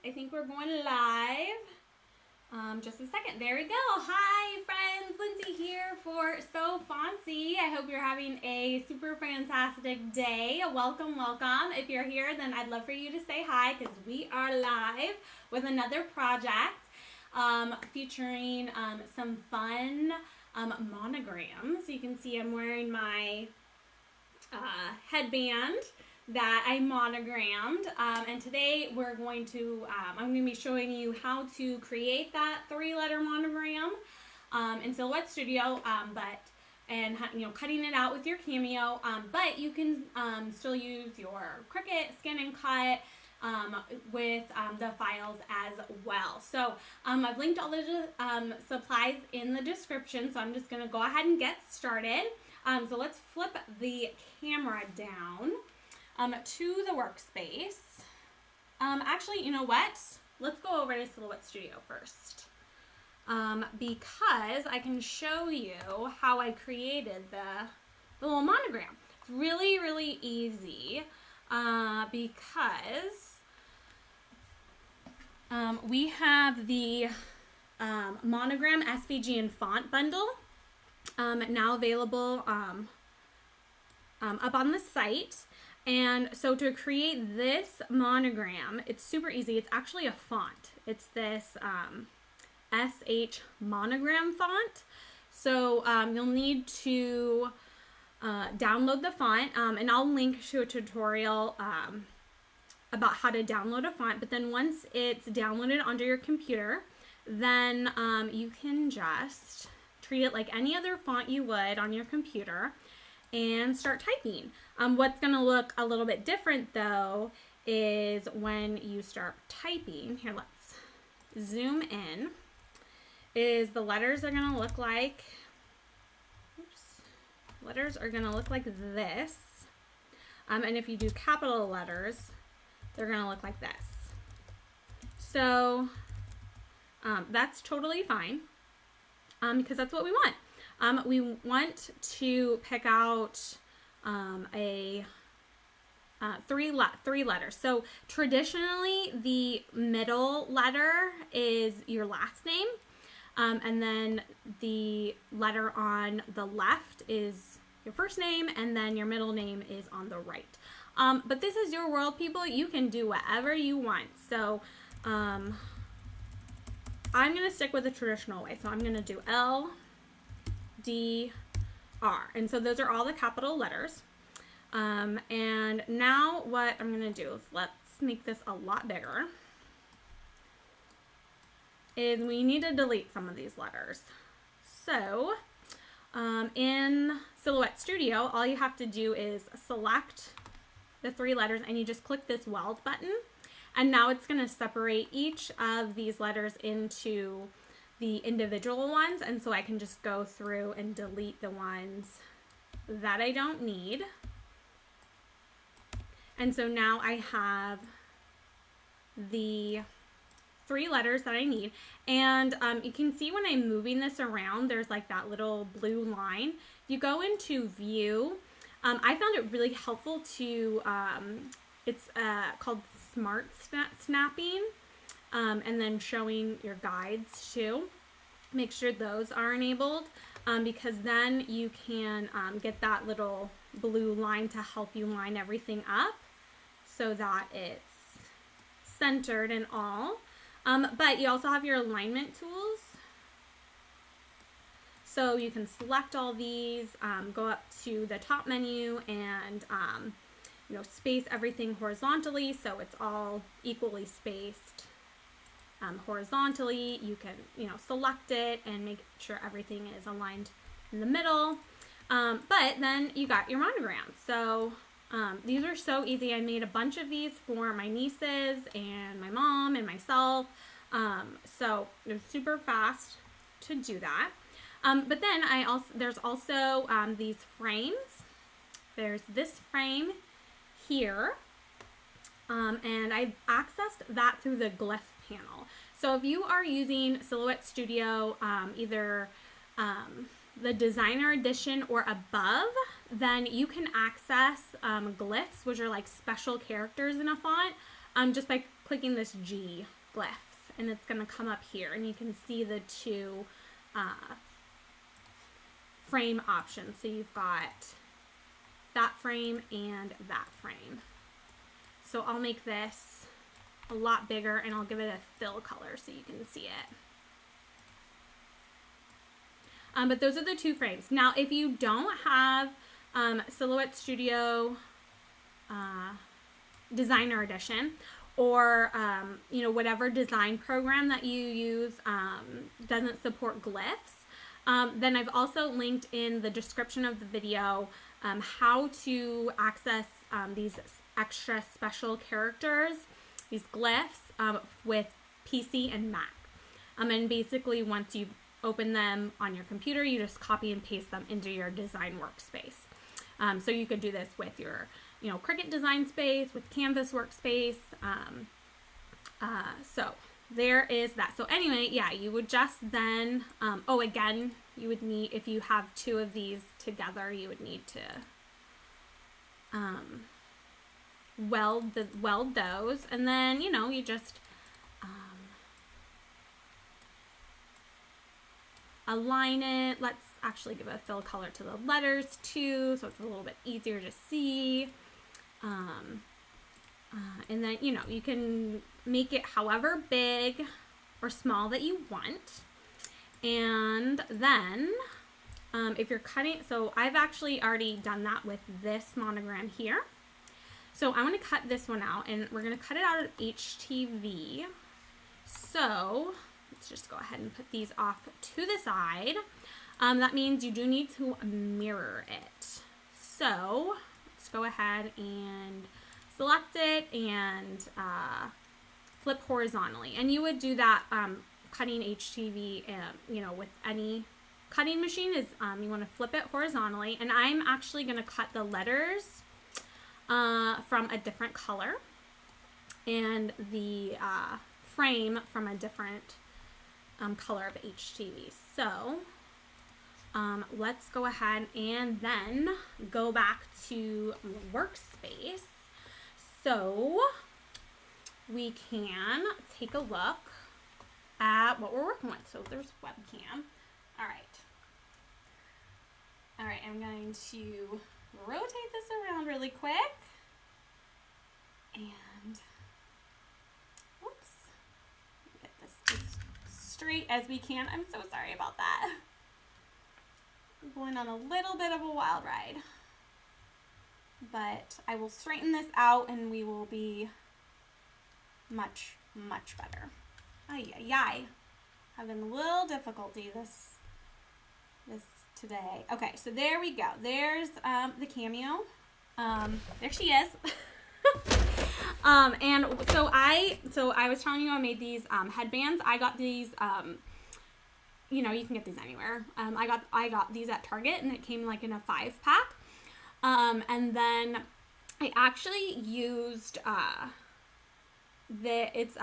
I think we're going live. Just a second. There we go. Hi, friends. Lindsay here for So Fontsy. I hope you're having a super fantastic day. Welcome, welcome. If you're here, then I'd love for you to say hi because we are live with another project featuring some fun monograms. You can see I'm wearing my headband that I monogrammed, and today we're going to, I'm going to be showing you how to create that 3-letter monogram in Silhouette Studio, and cutting it out with your Cameo, but you can still use your Cricut, scan and cut with the files as well. So I've linked all the supplies in the description, so I'm just going to go ahead and get started. So let's flip the camera down to the workspace. Actually, you know what? Let's go over to Silhouette Studio first, because I can show you how I created the little monogram. It's really, really easy, because we have the Monogram SVG and font bundle now available up on the site. And so to create this monogram, it's super easy. It's actually a font. It's this SH monogram font. So you'll need to download the font, and I'll link to a tutorial about how to download a font. But then once it's downloaded onto your computer, then you can just treat it like any other font you would on your computer and start typing. What's going to look a little bit different though is when you start typing. Here, let's zoom in. Is the letters are going to look like, letters are going to look like this. And if you do capital letters, they're going to look like this. So that's totally fine, because that's what we want. We want to pick out three letters. So traditionally, the middle letter is your last name, and then the letter on the left is your first name, and then your middle name is on the right. But this is your world, people. You can do whatever you want. So I'm going to stick with the traditional way. So I'm going to do L, D, R. And so those are all the capital letters. And now what I'm going to do is, let's make this a lot bigger, is we need to delete some of these letters. So in Silhouette Studio, all you have to do is select the 3 letters and you just click this weld button. And now it's going to separate each of these letters into the individual ones. And so I can just go through and delete the ones that I don't need. And so now I have the 3 letters that I need. And you can see when I'm moving this around, there's like that little blue line. If you go into view, I found it really helpful to, it's called Smart Snapping, and then showing your guides too. Make sure those are enabled, because then you can get that little blue line to help you line everything up so that it's centered and all. But you also have your alignment tools. So you can select all these, go up to the top menu and space everything horizontally so it's all equally spaced horizontally. You can select it and make sure everything is aligned in the middle. But then you got your monogram. So these are so easy. I made a bunch of these for my nieces and my mom and myself. So it was super fast to do that. But then there's also these frames. There's this frame here, and I've accessed that through the glyph panel. So if you are using Silhouette Studio, either the Designer Edition or above, then you can access glyphs, which are like special characters in a font, just by clicking this G glyphs, and it's going to come up here, and you can see the two frame options. So you've got that frame and that frame. So I'll make this a lot bigger, and I'll give it a fill color so you can see it. But those are the two frames. Now, if you don't have Silhouette Studio Designer Edition, or you know, whatever design program that you use doesn't support glyphs, then I've also linked in the description of the video how to access these extra special characters, these glyphs, with PC and Mac. And basically, once you open them on your computer, you just copy and paste them into your design workspace. So you could do this with your, you know, Cricut design space, with Canvas workspace. So there is that. So anyway, yeah, you would just then, oh, again, you would need, if you have two of these together, you would need to weld those, and then, you know, you just align it. Let's actually give a fill color to the letters too, so it's a little bit easier to see. And then, you know, you can make it however big or small that you want. And then if you're cutting, so I've actually already done that with this monogram here. So I'm going to cut this one out, and we're going to cut it out of HTV. So let's just go ahead and put these off to the side. That means you do need to mirror it. So let's go ahead and select it and flip horizontally. And you would do that cutting HTV, you know, with any cutting machine, is you want to flip it horizontally. And I'm actually going to cut the letters from a different color, and the frame from a different color of HTV. So let's go ahead and then go back to Workspace so we can take a look at what we're working with. So there's Webcam. All right, I'm going to rotate this around really quick, and whoops, get this as straight as we can. I'm so sorry about that. We're going on a little bit of a wild ride, but I will straighten this out and we will be much, much better. Ay, having a little difficulty this today. Okay, so there we go. There's the cameo. There she is. And so I was telling you I made these headbands. I got these. You know, you can get these anywhere. I got these at Target, and it came like in a 5-pack. And then I actually used it's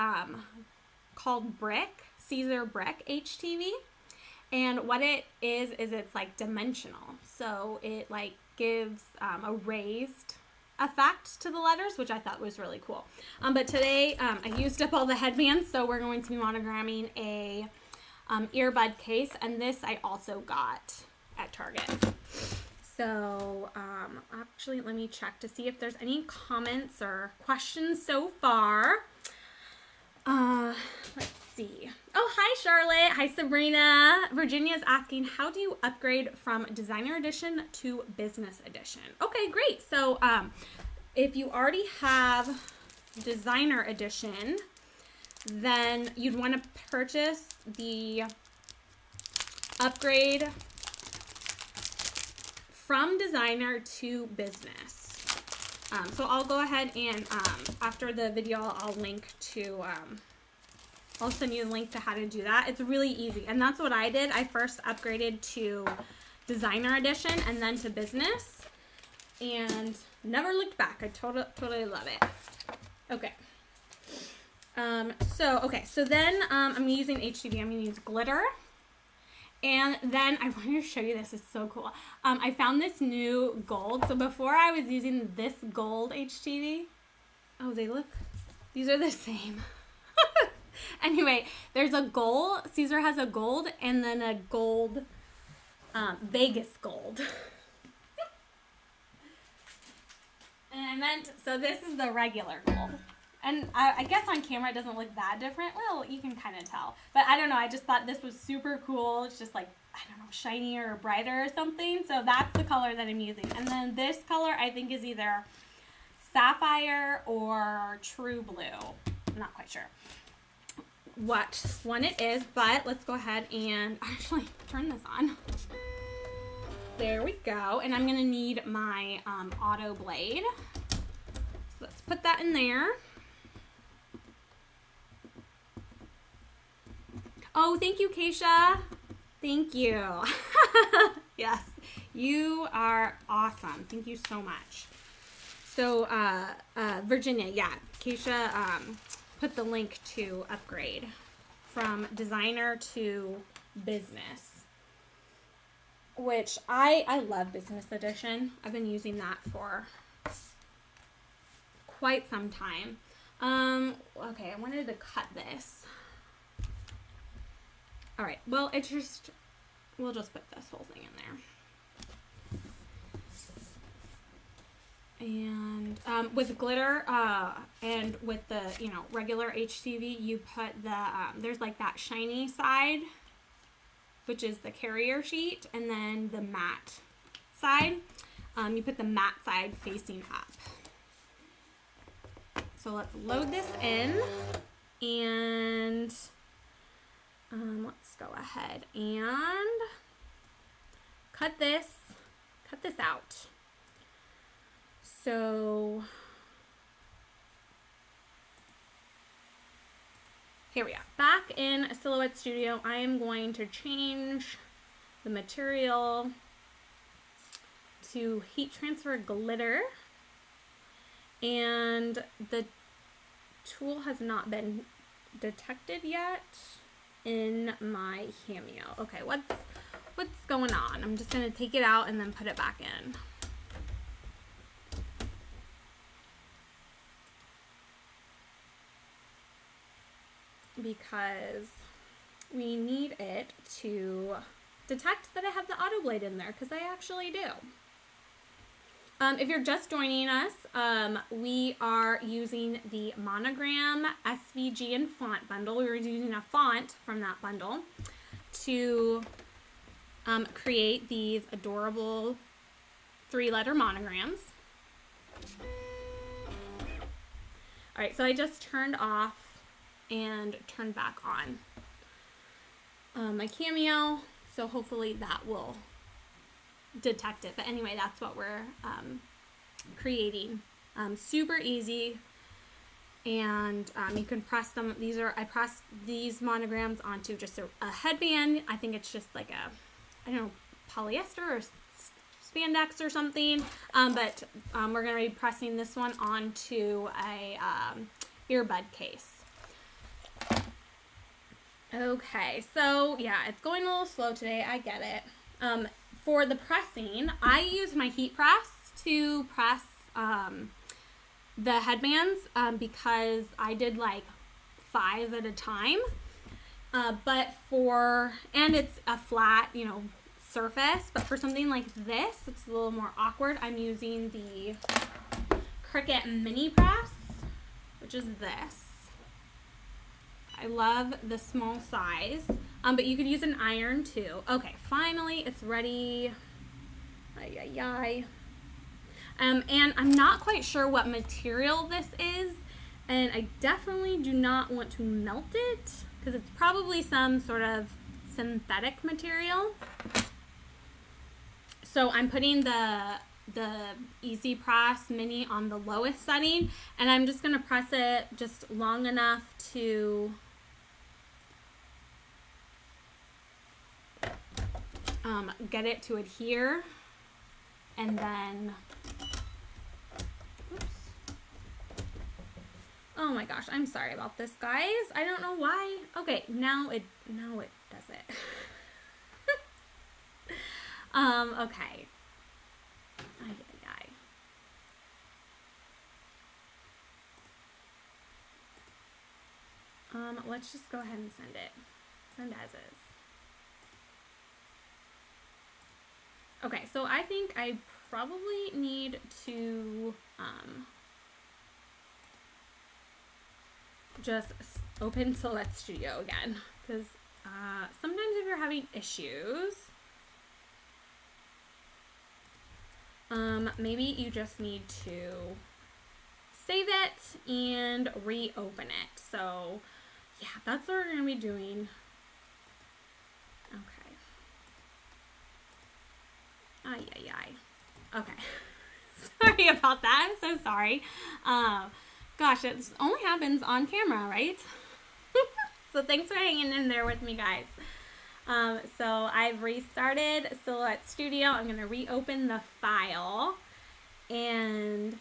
called Brick, Caesar Brick HTV. And what it is it's like dimensional. So it like gives a raised effect to the letters, which I thought was really cool. But today I used up all the headbands, so we're going to be monogramming a earbud case, and this I also got at Target. So actually, let me check to see if there's any comments or questions so far. Let's see. Oh, hi Charlotte. Hi Sabrina. Virginia's asking, how do you upgrade from Designer Edition to Business Edition? Okay, great. So if you already have Designer Edition, then you'd want to purchase the upgrade from Designer to Business. So I'll go ahead and after the video, I'll link to, I'll send you the link to how to do that. It's really easy, and that's what I did. I first upgraded to Designer Edition and then to Business, and never looked back. I totally love it. Okay. So then I'm using HTV. I'm going to use glitter. And then I wanted to show you this. It's so cool. I found this new gold. So before I was using this gold HTV. Oh, these are the same. Anyway, there's a gold. Caesar has a gold and then a gold, Vegas gold. And I meant, so this is the regular gold. And I guess on camera it doesn't look that different. Well, you can kind of tell. But I don't know, I just thought this was super cool. It's just like, I don't know, shinier or brighter or something. So that's the color that I'm using. And then this color I think is either sapphire or true blue. I'm not quite sure what one it is, but let's go ahead and actually turn this on. There we go. And I'm gonna need my auto blade. So let's put that in there. Oh, thank you, Keisha. Thank you. Yes, you are awesome. Thank you so much. So, Virginia, yeah, Keisha put the link to upgrade from designer to business, which I love business edition. I've been using that for quite some time. Okay, I wanted to cut this. All right, well, we'll just put this whole thing in there. And with glitter and with the, regular HCV, you put the, there's like that shiny side, which is the carrier sheet, and then the matte side. You put the matte side facing up. So let's load this in, and let's go ahead and cut this out. So here we are. Back in Silhouette Studio, I am going to change the material to heat transfer glitter, and the tool has not been detected yet in my Cameo. Okay, what's going on? I'm just gonna take it out and then put it back in. Because we need it to detect that I have the auto blade in there, because I actually do. If you're just joining us, we are using the Monogram SVG and font bundle. We were using a font from that bundle to create these adorable 3-letter monograms. All right, so I just turned off and turned back on my Cameo, so hopefully that will detect it. But anyway, that's what we're creating. Super easy, and you can press them. I pressed these monograms onto just a headband. I think it's just like a, I don't know, polyester or spandex or something, but we're going to be pressing this one onto a earbud case. Okay, so yeah, it's going a little slow today. I get it. For the pressing, I use my heat press to press the headbands because I did like 5 at a time. And it's a flat, surface, but for something like this, it's a little more awkward. I'm using the Cricut mini press, which is this. I love the small size, but you could use an iron too. Okay, finally it's ready. And I'm not quite sure what material this is, and I definitely do not want to melt it because it's probably some sort of synthetic material. So I'm putting the Easy Press Mini on the lowest setting, and I'm just gonna press it just long enough to get it to adhere, and then, oops. Oh my gosh, I'm sorry about this, guys. I don't know why. Okay, now it does it. Okay. Let's just go ahead and send it. Send as is. Okay, so I think I probably need to just open Select Studio again, because sometimes if you're having issues, maybe you just need to save it and reopen it. So yeah, that's what we're going to be doing. Okay. Ay, ay, ay. Okay. Sorry about that. I'm so sorry. Gosh, it only happens on camera, right? So thanks for hanging in there with me, guys. So I've restarted Silhouette Studio. I'm going to reopen the file, and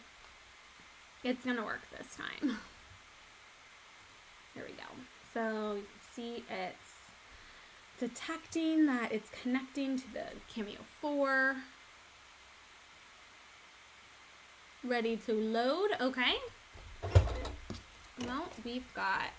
it's going to work this time. There we go. So you can see it's detecting that it's connecting to the Cameo 4. Ready to load. Okay. Well, we've got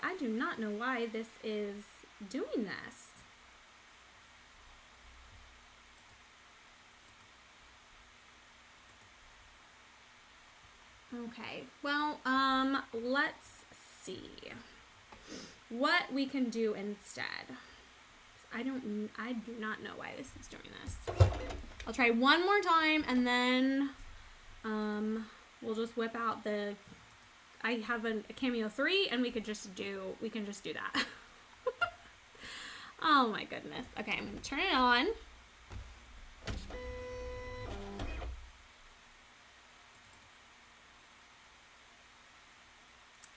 I do not know why this is doing this. Okay, well, let's see what we can do instead. I do not know why this is doing this. I'll try one more time, and then we'll just whip out the, I have a Cameo 3, and we can just do that. Oh my goodness. Okay, I'm gonna turn it on.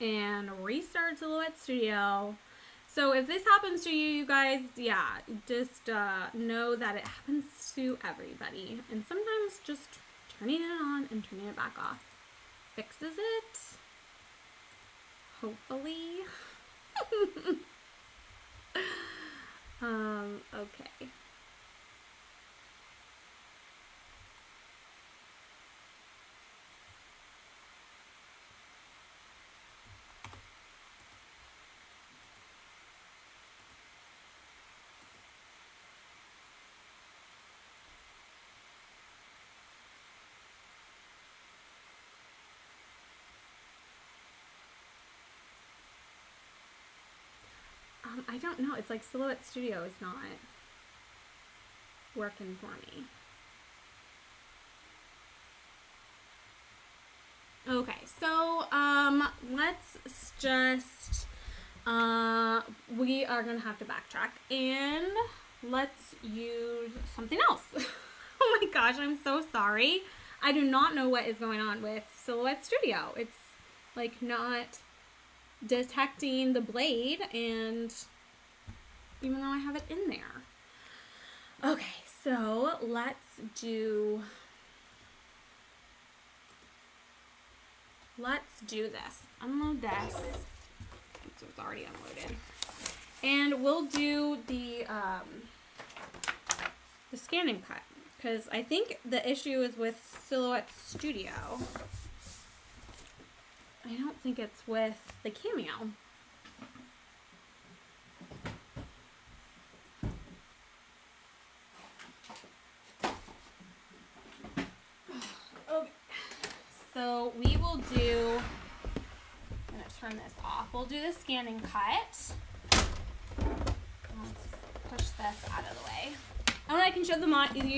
And restart Silhouette Studio. So if this happens to you, you guys, yeah, just know that it happens to everybody. And sometimes just turning it on and turning it back off fixes it. Hopefully. Okay. I don't know. It's like Silhouette Studio is not working for me. Okay, so let's just we are gonna have to backtrack and let's use something else. Oh my gosh, I'm so sorry. I do not know what is going on with Silhouette Studio. It's like not detecting the blade, and even though I have it in there. Okay, so let's do this. Unload this. Oops, it's already unloaded. And we'll do the scan and cut, because I think the issue is with Silhouette Studio. I don't think it's with the Cameo. Okay. So we will do, I'm going to turn this off. We'll do the scan and cut. Let's push this out of the way. And I can show you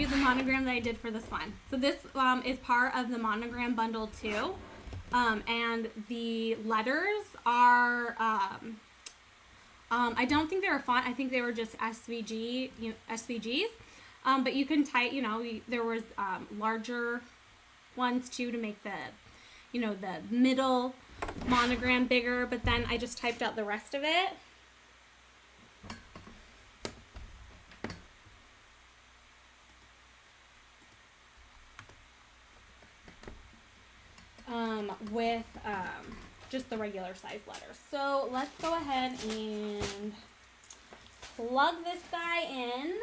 the monogram that I did for this one. So this is part of the monogram bundle too. And the letters are, I don't think they were font. I think they were just SVGs. But you can type, there was larger ones too to make the, the middle monogram bigger. But then I just typed out the rest of it. With just the regular size letters. So let's go ahead and plug this guy in.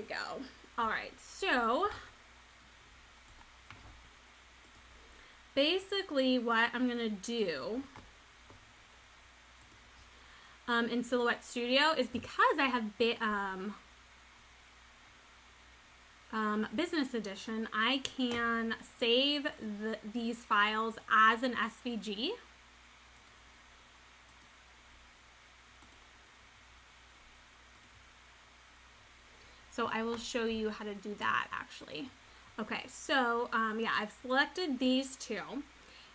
we go. All right, so basically what I'm gonna do in Silhouette Studio is, because I have Business Edition, I can save these files as an SVG. So I will show you how to do that actually. Okay, so yeah, I've selected these two,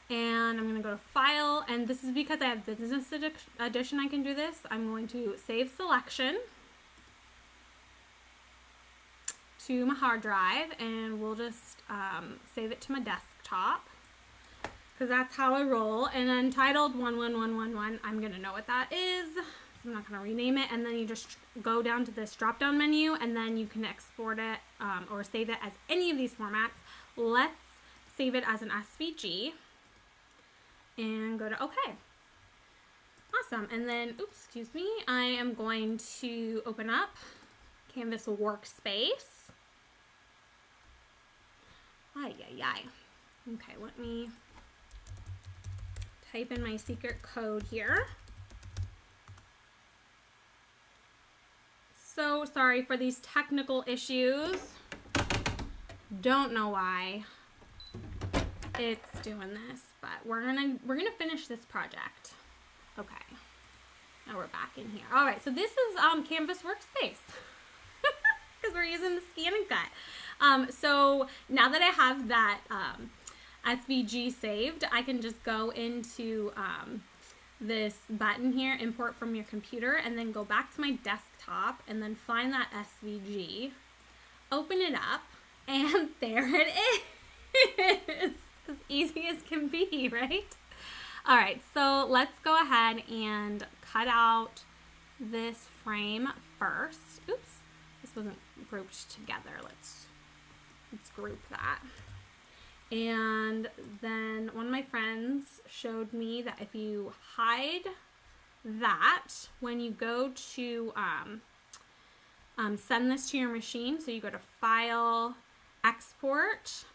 and I'm gonna go to File, and this is because I have Business Edition, I can do this. I'm going to save selection to my hard drive, and we'll just save it to my desktop, because that's how I roll. And then titled 11111, I'm gonna know what that is, so I'm not gonna rename it. And then you just go down to this drop down menu, and then you can export it or save it as any of these formats. Let's save it as an SVG and go to OK. Awesome. And then, oops, excuse me, I am going to open up Canvas Workspace. Okay, let me type in my secret code here. So sorry for these technical issues. Don't know why it's doing this, but we're gonna finish this project. Okay, now we're back in here. All right, so this is Canvas Workspace, because we're using the scan and cut. So now that I have that SVG saved, I can just go into this button here, import from your computer, and then go back to my desktop and then find that SVG, open it up, and there it is. As easy as can be, right? All right, so let's go ahead and cut out this frame first. Oops, this wasn't grouped together. Let's group that. And then one of my friends showed me that if you hide that, when you go to send this to your machine, so you go to File, Export,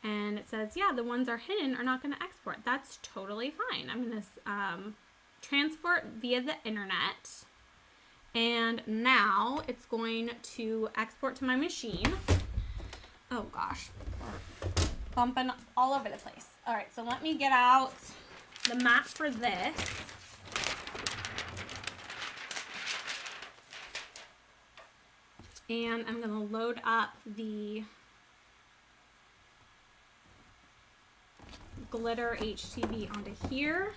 and it says, yeah, the ones are hidden are not going to export. That's totally fine. I'm going to transport via the internet, and now it's going to export to my machine. Oh gosh, bumping all over the place. All right, so let me get out the map for this. And I'm gonna load up the glitter HTV onto here.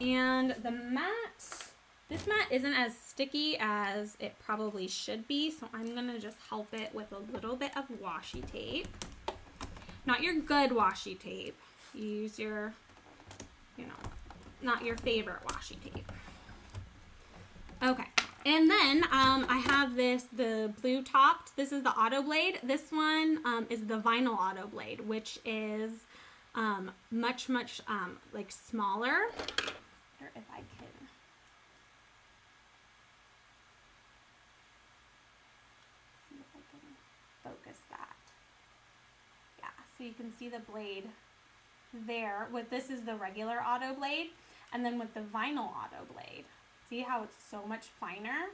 And the mat, this mat isn't as sticky as it probably should be, so I'm gonna just help it with a little bit of washi tape. Not your good washi tape. Use your, not your favorite washi tape. Okay, and then I have the blue topped. This is the auto blade. This one is the vinyl auto blade, which is much like smaller. I wonder if I can. See if I can focus that. Yeah, so you can see the blade there. With this is the regular auto blade, and then with the vinyl auto blade, see how it's so much finer?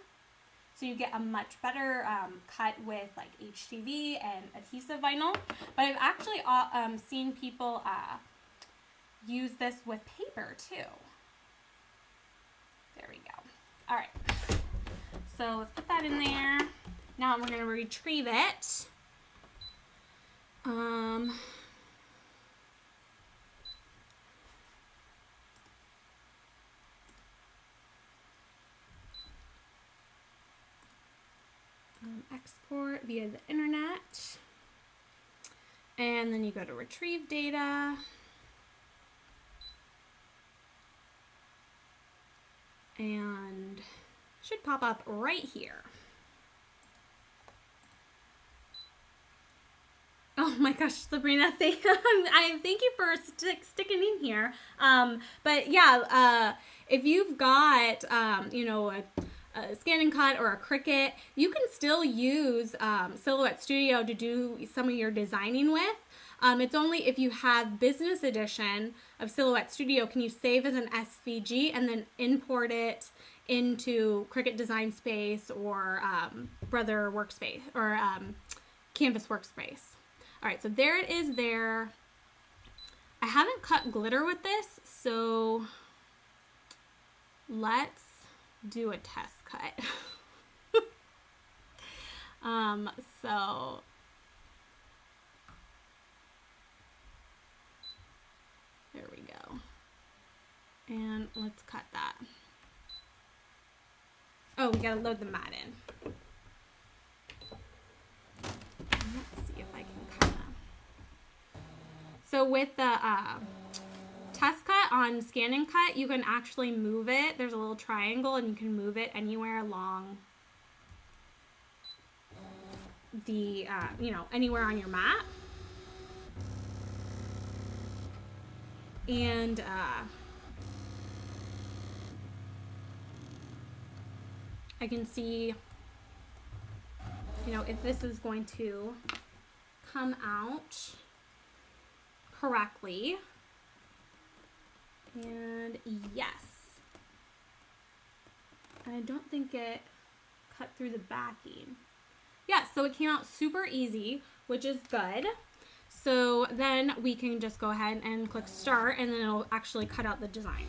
So you get a much better cut with like HTV and adhesive vinyl. But I've actually seen people use this with paper too. There we go. All right. So let's put that in there. Now we're going to retrieve it. Export via the internet, and then you go to retrieve data, and it should pop up right here. Oh my gosh, Sabrina, thank you for sticking in here. But yeah, if you've got, Scan and Cut or a Cricut. You can still use Silhouette Studio to do some of your designing with. It's only if you have Business Edition of Silhouette Studio can you save as an SVG and then import it into Cricut Design Space or Brother Workspace or Canvas Workspace. All right, so there it is there. I haven't cut glitter with this, so let's do a test cut. So there we go. And let's cut that. Oh, we gotta load the mat in. Let's see if I can cut them. So with the test cut on Scan and Cut, you can actually move it. There's a little triangle and you can move it anywhere along the, anywhere on your mat. And I can see, if this is going to come out correctly. And yes. And I don't think it cut through the backing. Yeah, so it came out super easy, which is good. So then we can just go ahead and click start and then it'll actually cut out the design.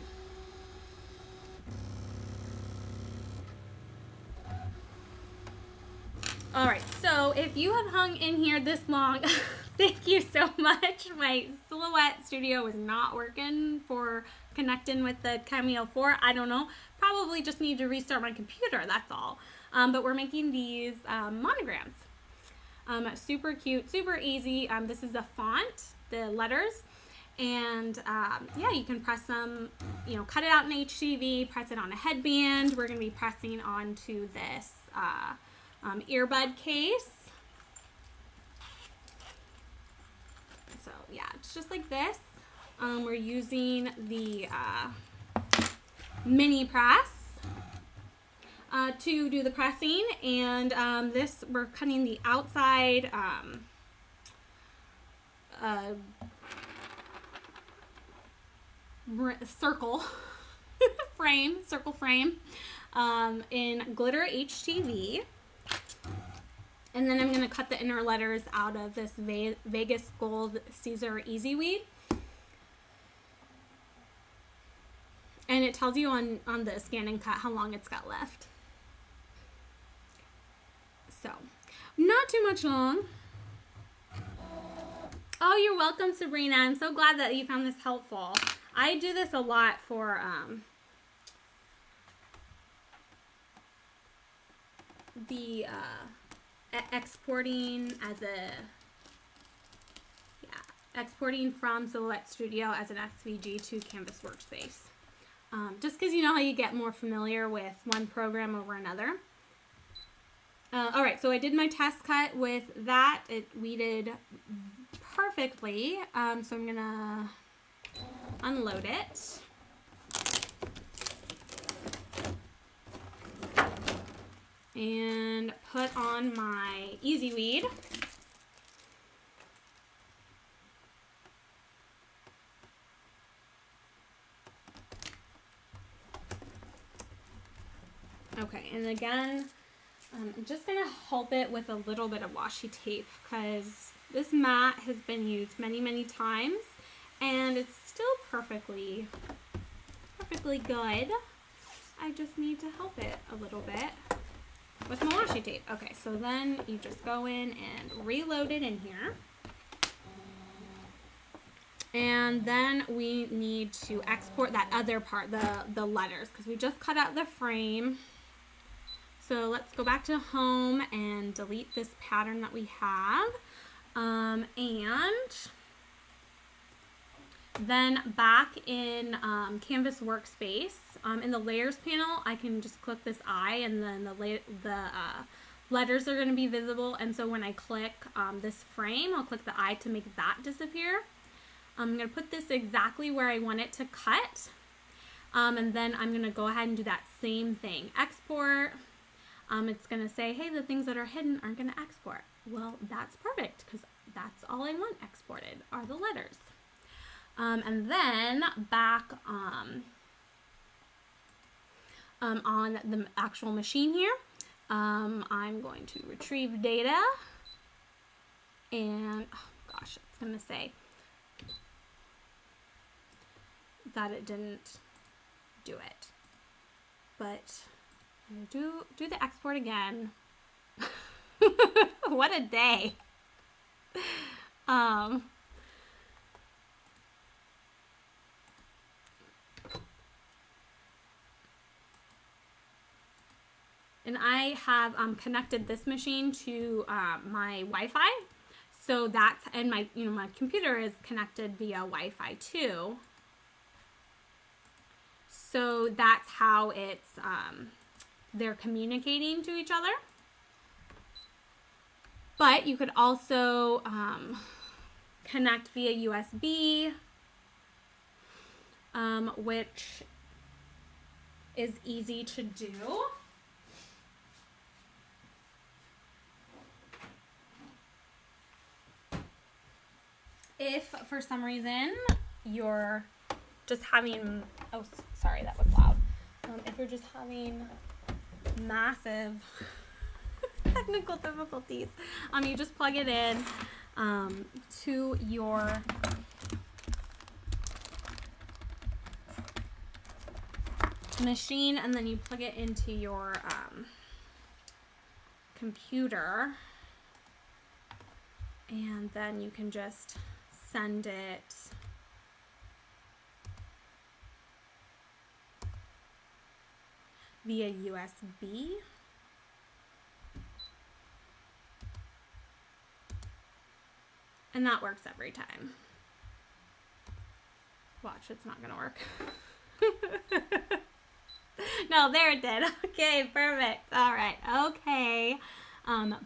All right, so if you have hung in here this long, thank you so much. My Silhouette Studio is not working for connecting with the Cameo 4. I don't know, probably just need to restart my computer, that's all. But we're making these monograms. Super cute, super easy. This is the font, the letters, and yeah, you can press them, cut it out in HTV, press it on a headband. We're going to be pressing onto this earbud case. So yeah, it's just like this. We're using the mini press to do the pressing, and this we're cutting the outside circle frame in glitter HTV, and then I'm going to cut the inner letters out of this Vegas Gold Caesar Easy Weed. And it tells you on the Scan and Cut how long it's got left. So, not too much long. Oh, you're welcome, Sabrina. I'm so glad that you found this helpful. I do this a lot for the exporting as exporting from Silhouette Studio as an SVG to Canvas Workspace. Just because you know how you get more familiar with one program over another. All right, so I did my test cut with that. It weeded perfectly. So I'm gonna unload it. And put on my Easy Weed. Okay, and again, I'm just going to help it with a little bit of washi tape because this mat has been used many, many times and it's still perfectly good. I just need to help it a little bit with my washi tape. Okay, so then you just go in and reload it in here. And then we need to export that other part, the letters, because we just cut out the frame. So let's go back to home and delete this pattern that we have. And then back in Canvas Workspace, in the layers panel, I can just click this eye and then the letters are going to be visible. And so when I click this frame, I'll click the eye to make that disappear. I'm going to put this exactly where I want it to cut. And then I'm going to go ahead and do that same thing. Export. It's going to say, hey, the things that are hidden aren't going to export. Well, that's perfect because that's all I want exported are the letters. And then back on the actual machine here, I'm going to retrieve data. And, oh gosh, it's going to say that it didn't do it. But I'm going to do the export again. What a day. And I have connected this machine to my Wi-Fi. So that's, and my, my computer is connected via Wi-Fi too. So that's how it's, they're communicating to each other. But you could also connect via USB, which is easy to do. If for some reason you're just having, oh, sorry, that was loud. If you're just having massive technical difficulties, you just plug it in to your machine, and then you plug it into your computer, and then you can just send it via USB. And that works every time. Watch, it's not gonna work. No, there it did. Okay, perfect. All right, okay.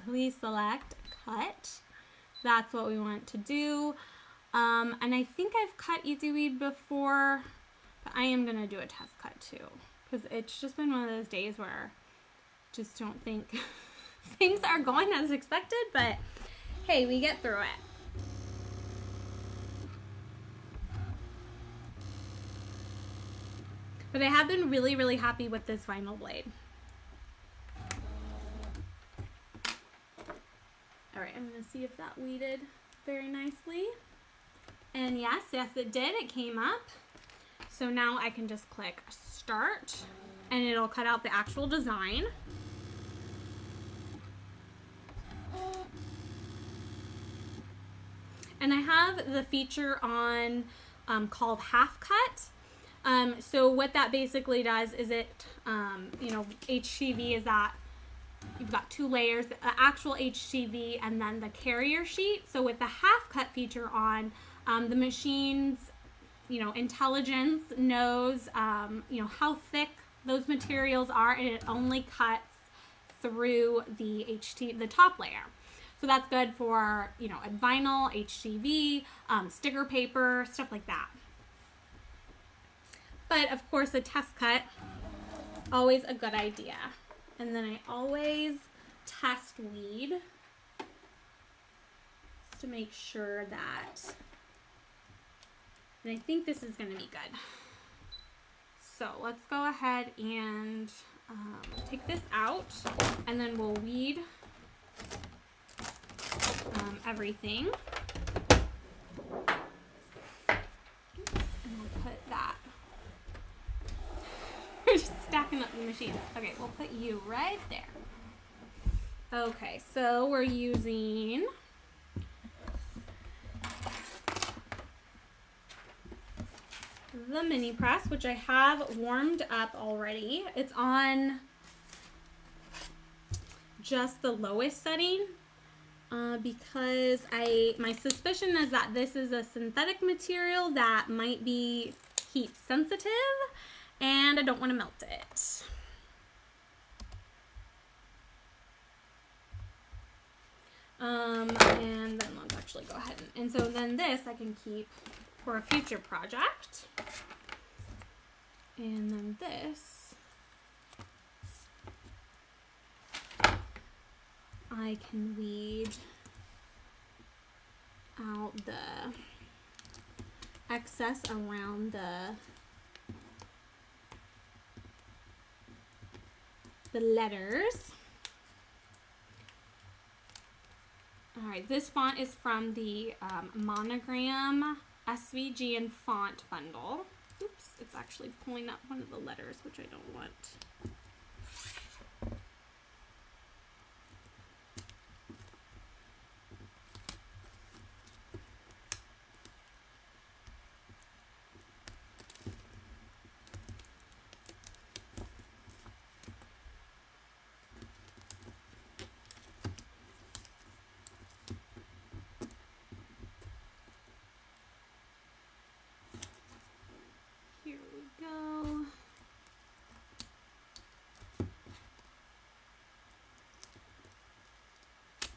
Please select cut. That's what we want to do. And I think I've cut Easy Weed before, but I am gonna do a test cut too, because it's just been one of those days where I just don't think things are going as expected, but hey, we get through it. But I have been really, really happy with this vinyl blade. All right, I'm gonna see if that weeded very nicely. And yes, it did, it came up. So now I can just click start and it'll cut out the actual design. And I have the feature on called half cut. So what that basically does is it, HCV is that you've got two layers, the actual HCV and then the carrier sheet. So with the half cut feature on, the machine's, intelligence knows, how thick those materials are, and it only cuts through the the top layer. So that's good for, vinyl, HCV, sticker paper, stuff like that. But of course, a test cut, always a good idea. And then I always test weed just to make sure that, and I think this is going to be good. So let's go ahead and take this out, and then we'll weed everything. And we'll put that. We're just stacking up the machines. Okay, we'll put you right there. Okay, so we're using the mini press, which I have warmed up already. It's on just the lowest setting because my suspicion is that this is a synthetic material that might be heat sensitive, and I don't want to melt it. And then let's actually go ahead and so then this I can keep for a future project. And then this, I can weed out the excess around the letters. All right, this font is from the Monogram SVG and font bundle. Oops, it's actually pulling up one of the letters, which I don't want. Here we go.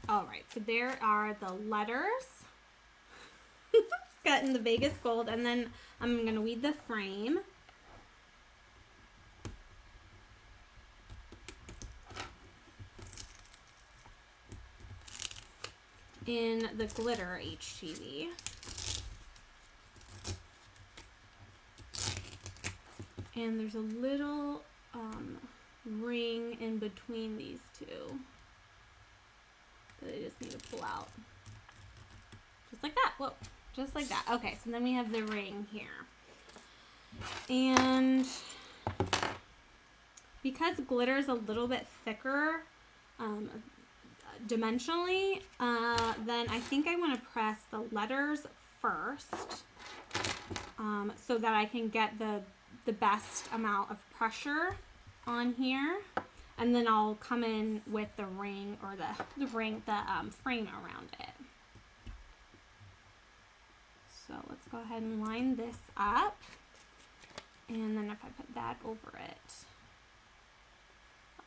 All right, so there are the letters. Got in the Vegas gold, and then I'm gonna weed the frame. In the glitter HTV. And there's a little ring in between these two that I just need to pull out. Just like that. Whoa. Just like that. Okay, so then we have the ring here. And because glitter is a little bit thicker dimensionally, then I think I want to press the letters first so that I can get the best amount of pressure on here, and then I'll come in with the ring or the frame around it. So let's go ahead and line this up, and then if I put that over it,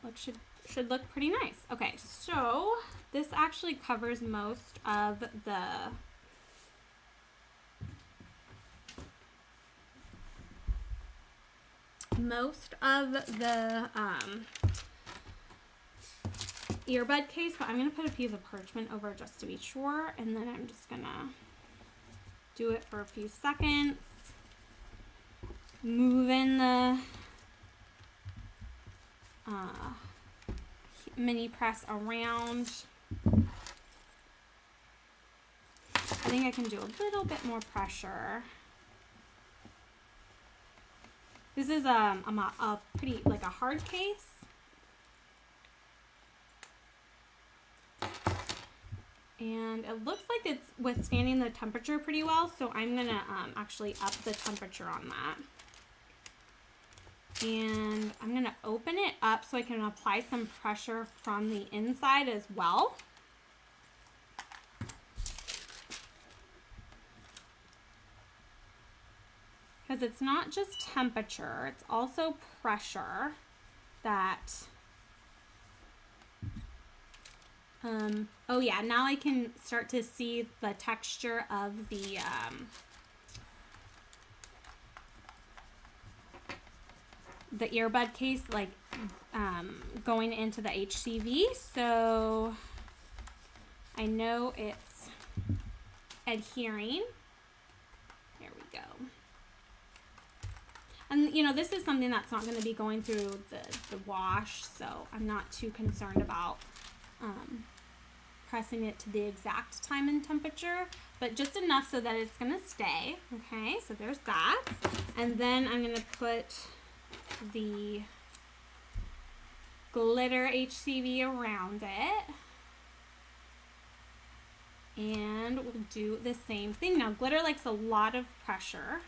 it should look pretty nice. Okay, so this actually covers most of the earbud case, but I'm going to put a piece of parchment over just to be sure, and then I'm just going to do it for a few seconds, move in the mini press around. I think I can do a little bit more pressure. This is a pretty, like a hard case. And it looks like it's withstanding the temperature pretty well, so I'm gonna actually up the temperature on that. And I'm gonna open it up so I can apply some pressure from the inside as well. Because it's not just temperature, it's also pressure that, oh yeah, now I can start to see the texture of the earbud case, like going into the HCV. So I know it's adhering. There we go. And you know, this is something that's not going to be going through the wash, so I'm not too concerned about pressing it to the exact time and temperature, but just enough so that it's going to stay. Okay, so there's that. And then I'm going to put the glitter HCV around it. And we'll do the same thing. Now, glitter likes a lot of pressure.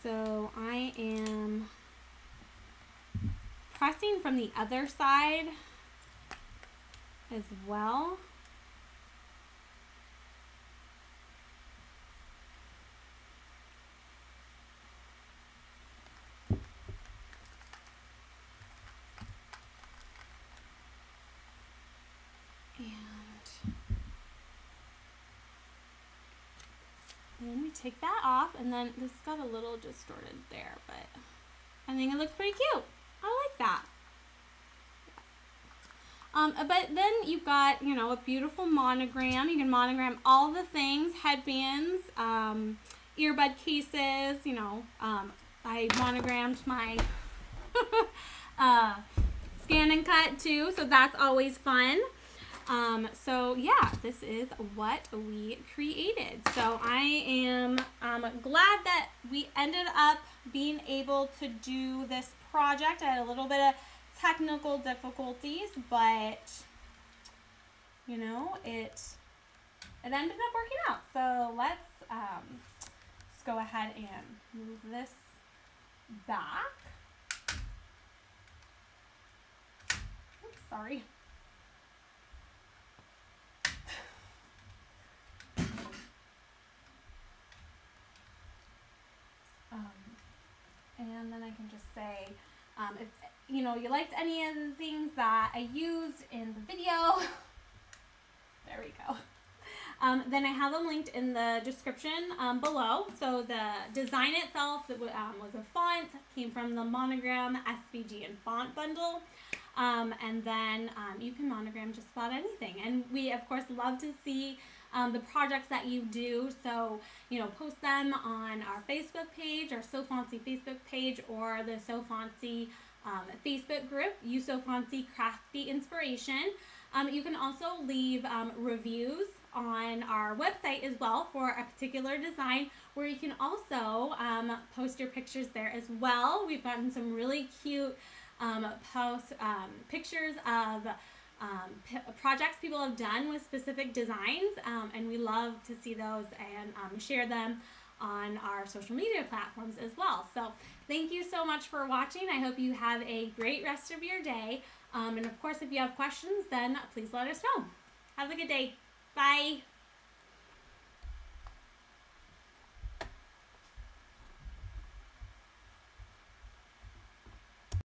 So I am pressing from the other side as well. then we take that off, and then this got a little distorted there, but I think it looks pretty cute. I like that. But then you've got, you know, a beautiful monogram. You can monogram all the things, headbands, earbud cases, you know. I monogrammed my scan and cut too, so that's always fun. So yeah, this is what we created. So I am glad that we ended up being able to do this project. I had a little bit of technical difficulties, but you know, it ended up working out. So let's go ahead and move this back. Oops, sorry. And then I can just say, if you know you liked any of the things that I used in the video, there we go. Then I have them linked in the description below. So the design itself was a font, came from the Monogram SVG and font bundle. And then you can monogram just about anything. And we, of course, love to see the projects that you do. So, you know, post them on our Facebook page, our So Fontsy Facebook page, or the So Fontsy Facebook group, You So Fontsy Crafty Inspiration. You can also leave reviews on our website as well for a particular design, where you can also post your pictures there as well. We've gotten some really cute pictures of projects people have done with specific designs, and we love to see those and share them on our social media platforms as well. So thank you so much for watching. I hope you have a great rest of your day. And of course, if you have questions, then please let us know. Have a good day. Bye.